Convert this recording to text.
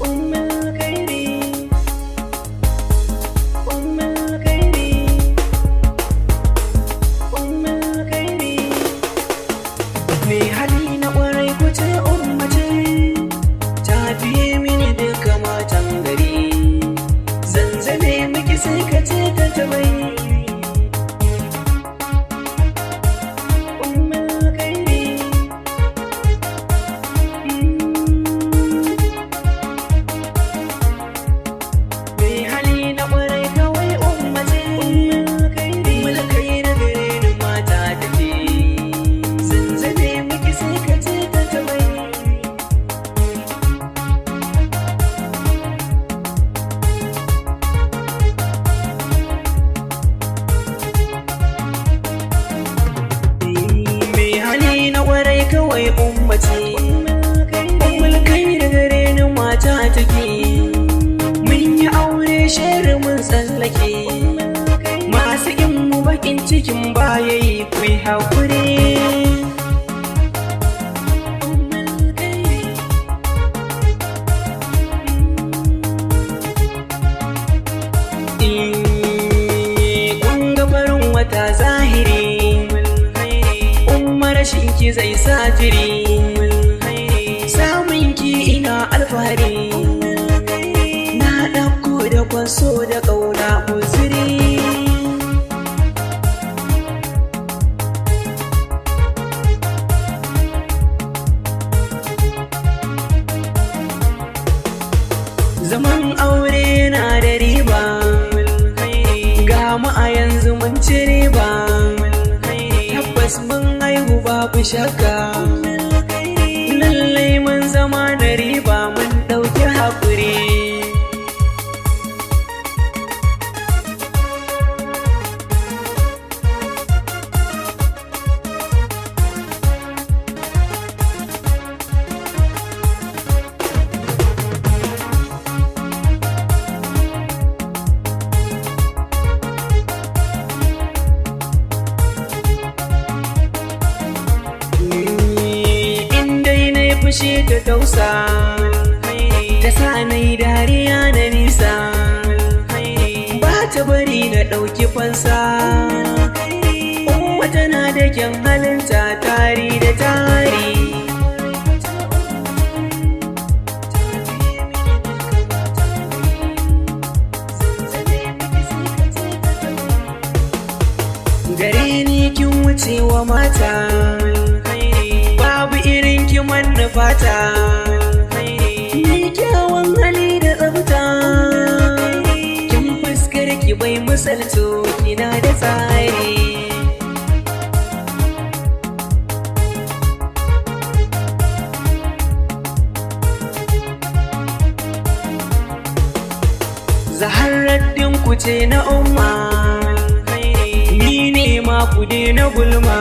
ummalhkaree, ummalhkaree, ummalhkaree. Me hali na ƙwarai kuce ummace, ta fiye mini duka matan gari. Zanzame miki sai ka ce ta tabai. Kawai ummace ummalhkaree gare ni mata take. Mun yi aure sheri mun tsallake, masu yin mu bakin cikin baya yi kuyi haƙuri. Kun ga farin wata zahiri, rashin ki zai sa jiri. Samun ki ina alfahari, na ɗauko da kwanso da ƙauna uzuri. Zaman aure na da riba, ga mu a yanzu mun ci riba. Tabbas mun haihu babu shakka, lallai mun zama da riba mun ɗauki haƙuri. Fushi ta tausa, ta sa nai dariya na nisa, ba ta bari na ɗauki fansa. Umma tana da kyan halinta tari da tari. Gare ni kin wuce wa mata, babu irin ki manna fata. Ni kyawun hali da tsafta, kin fuskar ki bai misalto, kina da tsari. Zaharaddin ku ce na umma, ni ne ma ku na gulma.